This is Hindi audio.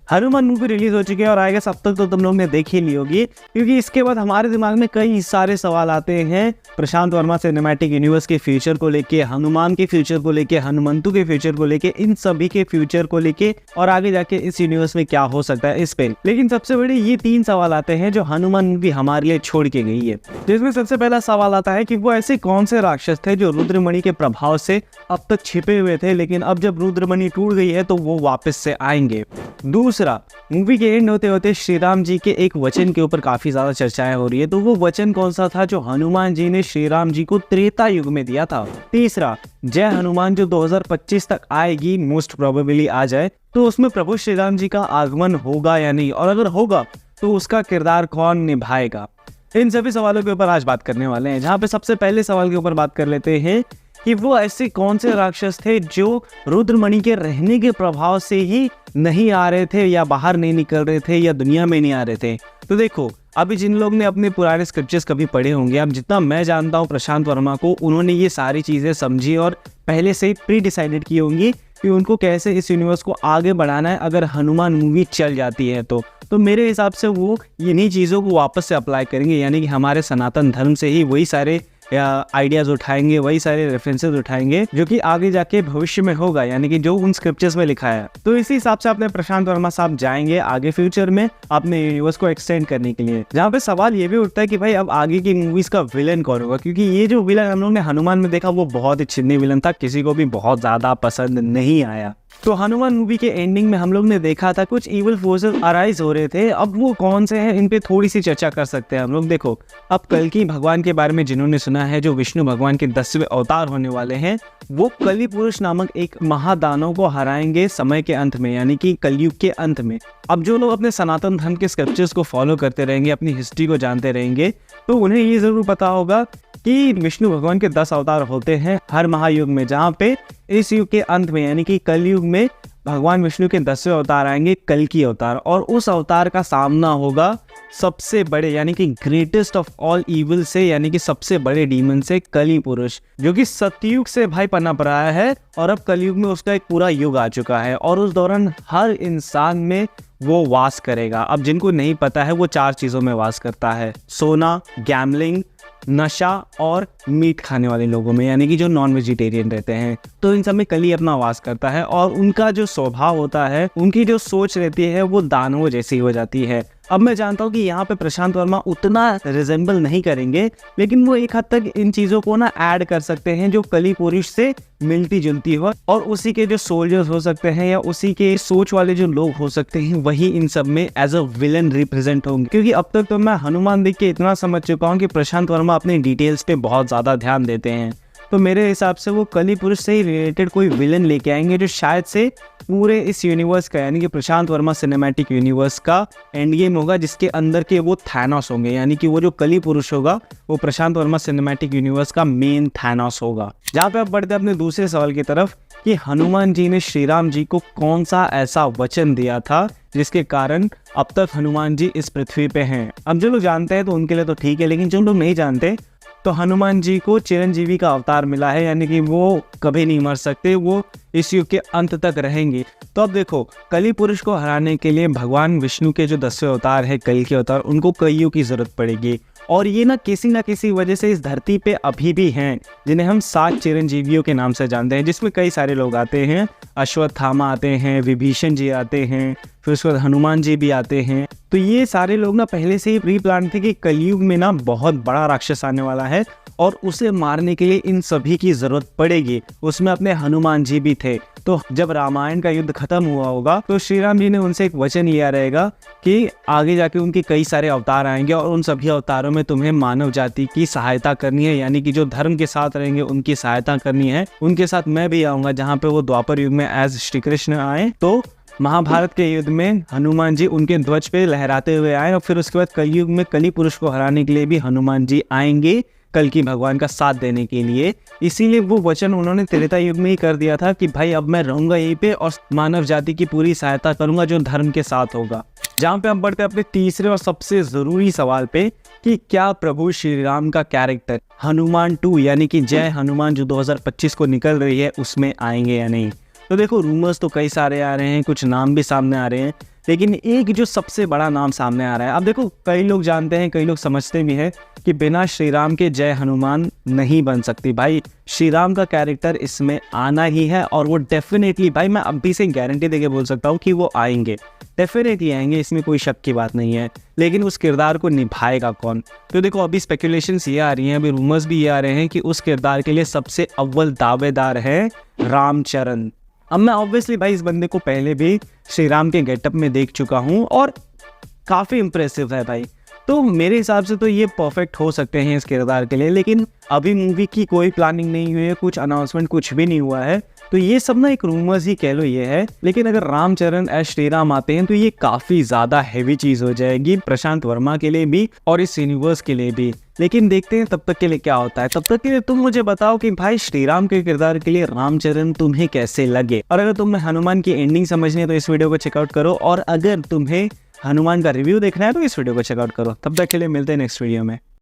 हनुमान मूवी रिलीज हो चुकी है और आएगा अब तक तो तुम लोग ने देख ही ली होगी, क्योंकि इसके बाद हमारे दिमाग में कई सारे सवाल आते हैं प्रशांत वर्मा सिनेमैटिक यूनिवर्स के फ्यूचर को लेके, हनुमान के फ्यूचर को लेके, हनुमंतु के फ्यूचर को लेके, इन सभी के फ्यूचर को लेके और आगे जाके इस यूनिवर्स में क्या हो सकता है इस पे। लेकिन सबसे बड़े ये 3 सवाल आते हैं जो हनुमान मूवी हमारे लिए छोड़ के गई है। जिसमें सबसे पहला सवाल आता है कि वो ऐसे कौन से राक्षस थे जो रुद्रमणि के प्रभाव से अब तक छिपे हुए थे, लेकिन अब जब रुद्रमणि टूट गई है तो वो वापस से आएंगे। दूसरा, मूवी के एंड होते होते श्री राम जी के एक वचन के ऊपर काफी ज्यादा चर्चाएं हो रही है, तो वो वचन कौन सा था जो हनुमान जी ने श्री राम जी को त्रेता युग में दिया था। तीसरा, जय हनुमान जो 2025 तक आएगी, मोस्ट प्रोबेबली आ जाए, तो उसमें प्रभु श्री राम जी का आगमन होगा या नहीं, और अगर होगा तो उसका किरदार कौन निभाएगा। इन सभी सवालों के ऊपर आज बात करने वाले हैं, जहाँ पे सबसे पहले सवाल के ऊपर बात कर लेते हैं कि वो ऐसे कौन से राक्षस थे जो रुद्रमणि के रहने के प्रभाव से ही नहीं आ रहे थे, या बाहर नहीं निकल रहे थे, या दुनिया में नहीं आ रहे थे। तो देखो, अभी जिन लोग ने अपने पुराने स्क्रिप्चर्स कभी पढ़े होंगे, अब जितना मैं जानता हूँ प्रशांत वर्मा को, उन्होंने ये सारी चीज़ें समझी और पहले से ही प्री डिसाइडेड की होंगी कि उनको कैसे इस यूनिवर्स को आगे बढ़ाना है अगर हनुमान मूवी चल जाती है तो मेरे हिसाब से वो इन्हीं चीज़ों को वापस से अप्लाई करेंगे, यानी कि हमारे सनातन धर्म से ही वही सारे आइडियाज उठाएंगे, वही सारे रेफरेंसेस उठाएंगे जो कि आगे जाके भविष्य में होगा, यानी कि जो उन स्क्रिप्चर्स में लिखा है। तो इसी हिसाब से अपने प्रशांत वर्मा साहब जाएंगे आगे फ्यूचर में अपने यूनिवर्स को एक्सटेंड करने के लिए। जहाँ पे सवाल ये भी उठता है कि भाई अब आगे की मूवीज का विलन कौन होगा, क्योंकि ये जो विलन हम लोग ने हनुमान में देखा वो बहुत ही चिन्नी विलन था, किसी को भी बहुत ज्यादा पसंद नहीं आया। तो हनुमान मूवी के एंडिंग में हम लोग ने देखा था कुछ इविल फोर्सेस अराइज हो रहे थे, अब वो कौन से हैं इन पे थोड़ी सी चर्चा कर सकते हैं हम लोग। देखो, अब कल्कि भगवान के बारे में जिन्होंने सुना है, जो विष्णु भगवान के 10वें अवतार होने वाले हैं, वो कलि पुरुष नामक एक महादानव को हराएंगे समय के अंत में, यानी कि कलयुग के अंत में। अब जो लोग अपने सनातन धर्म के स्क्रिप्चर्स को फॉलो करते रहेंगे, अपनी हिस्ट्री को जानते रहेंगे, तो उन्हें ये जरूर पता होगा कि विष्णु भगवान के 10 अवतार होते हैं हर महायुग में, जहाँ पे इस युग के अंत में यानी कि कलयुग में भगवान विष्णु के 10वें अवतार आएंगे, कल्कि अवतार, और उस अवतार का सामना होगा सबसे बड़े यानी कि ग्रेटेस्ट ऑफ ऑल इविल से, यानी कि सबसे बड़े डीमन से, कलि पुरुष, जो कि सतयुग से भाई पनप रहा है और अब कलयुग में उसका एक पूरा युग आ चुका है, और उस दौरान हर इंसान में वो वास करेगा। अब जिनको नहीं पता है, वो 4 चीजों में वास करता है: सोना, गैम्बलिंग, नशा और मीट खाने वाले लोगों में, यानी कि जो नॉन वेजिटेरियन रहते हैं। तो इन सब में कली अपना वास करता है, और उनका जो स्वभाव होता है, उनकी जो सोच रहती है, वो दानवों जैसी हो जाती है। अब मैं जानता हूँ कि यहाँ पे प्रशांत वर्मा उतना रिजेंबल नहीं करेंगे, लेकिन वो एक हद तक इन चीज़ों को ना ऐड कर सकते हैं जो कली पुरुष से मिलती जुलती हो, और उसी के जो सोल्जर्स हो सकते हैं या उसी के सोच वाले जो लोग हो सकते हैं, वही इन सब में एज अ विलन रिप्रेजेंट होंगे। क्योंकि अब तक तो मैं हनुमान देख के इतना समझ चुका हूँ कि प्रशांत वर्मा अपने डिटेल्स पे बहुत ज़्यादा ध्यान देते हैं, तो मेरे हिसाब से वो कली पुरुष से ही रिलेटेड कोई विलन लेके आएंगे जो शायद से पूरे इस यूनिवर्स का, यानी कि प्रशांत वर्मा सिनेमैटिक यूनिवर्स का एंड गेम होगा, जिसके अंदर के वो थैनोस होंगे, यानी कि वो जो कली पुरुष होगा वो प्रशांत वर्मा सिनेमैटिक यूनिवर्स का मेन थैनोस होगा। जहाँ पे आप बढ़ते अपने दूसरे सवाल की तरफ कि हनुमान जी ने श्री राम जी को कौन सा ऐसा वचन दिया था जिसके कारण अब तक हनुमान जी इस पृथ्वी पे हैं। अब जो लोग जानते हैं तो उनके लिए तो ठीक है, लेकिन जो लोग नहीं जानते, तो हनुमान जी को चिरंजीवी का अवतार मिला है, यानी कि वो कभी नहीं मर सकते, वो इस युग के अंत तक रहेंगे। तो अब देखो, कलि पुरुष को हराने के लिए भगवान विष्णु के जो 10वें अवतार है, कल्कि अवतार, उनको कईयों की जरूरत पड़ेगी, और ये ना किसी वजह से इस धरती पे अभी भी हैं, जिन्हें हम 7 चिरंजीवियों के नाम से जानते हैं, जिसमें कई सारे लोग आते हैं। अश्वत्थामा आते हैं, विभीषण जी आते हैं, फिर उसके बाद हनुमान जी भी आते हैं। तो ये सारे लोग ना पहले से ही प्री प्लान थे कि कलयुग में ना बहुत बड़ा राक्षस आने वाला है और उसे मारने के लिए इन सभी की जरूरत पड़ेगी। उसमें अपने हनुमान जी भी थे। तो जब रामायण का युद्ध खत्म हुआ होगा तो श्री राम जी ने उनसे एक वचन लिया रहेगा कि आगे जाके उनके कई सारे अवतार आएंगे और उन सभी अवतारों में तुम्हें मानव जाति की सहायता करनी है, यानी कि जो धर्म के साथ रहेंगे उनकी सहायता करनी है। उनके साथ मैं भी आऊंगा, जहाँ पे वो द्वापर युग में एज श्री कृष्ण आए, तो महाभारत के युद्ध में हनुमान जी उनके ध्वज पे लहराते हुए आए, और फिर उसके बाद कलयुग में कलि पुरुष को हराने के लिए भी हनुमान जी आएंगे, कल्कि भगवान का साथ देने के लिए। इसीलिए वो वचन उन्होंने त्रेता युग में ही कर दिया था कि भाई अब मैं रहूंगा यहीं पे और मानव जाति की पूरी सहायता करूंगा जो धर्म के साथ होगा। जहाँ पे हम बढ़ते अपने तीसरे और सबसे जरूरी सवाल पे कि क्या प्रभु श्री राम का कैरेक्टर हनुमान 2 यानी कि जय हनुमान जो 2025 को निकल रही है उसमें आएंगे या नहीं। तो देखो, रूमर्स तो कई सारे आ रहे हैं, कुछ नाम भी सामने आ रहे हैं, लेकिन एक जो सबसे बड़ा नाम सामने आ रहा है, अब देखो कई लोग जानते हैं, कई लोग समझते भी हैं कि बिना श्री राम के जय हनुमान नहीं बन सकती। भाई श्री राम का कैरेक्टर इसमें आना ही है और वो डेफिनेटली, भाई मैं अभी से गारंटी देके बोल सकता हूँ कि वो आएंगे, डेफिनेटली आएंगे, इसमें कोई शक की बात नहीं है। लेकिन उस किरदार को निभाएगा कौन? तो देखो अभी स्पेकुलेशंस ये आ रही हैं, अभी रूमर्स भी ये आ रहे हैं कि उस किरदार के लिए सबसे अव्वल दावेदार है रामचरण। अब मैं ऑब्वियसली भाई इस बंदे को पहले भी श्री राम के गेटअप में देख चुका हूँ और काफ़ी इम्प्रेसिव है भाई, तो मेरे हिसाब से तो ये परफेक्ट हो सकते हैं इस किरदार के लिए। लेकिन अभी मूवी की कोई प्लानिंग नहीं हुई है, कुछ अनाउंसमेंट कुछ भी नहीं हुआ है, तो ये सब ना एक रूमर्स ही कह लो ये है। लेकिन अगर रामचरण एज श्री राम आते हैं तो ये काफ़ी ज़्यादा हैवी चीज़ हो जाएगी प्रशांत वर्मा के लिए भी और इस यूनिवर्स के लिए भी। लेकिन देखते हैं तब तक के लिए क्या होता है। तब तक के लिए तुम मुझे बताओ कि भाई श्री राम के किरदार के लिए रामचरण तुम्हें कैसे लगे, और अगर तुम्हें हनुमान की एंडिंग समझनी है तो इस वीडियो को चेकआउट करो, और अगर तुम्हें हनुमान का रिव्यू देखना है तो इस वीडियो को चेकआउट करो। तब तक के लिए मिलते हैं नेक्स्ट वीडियो में।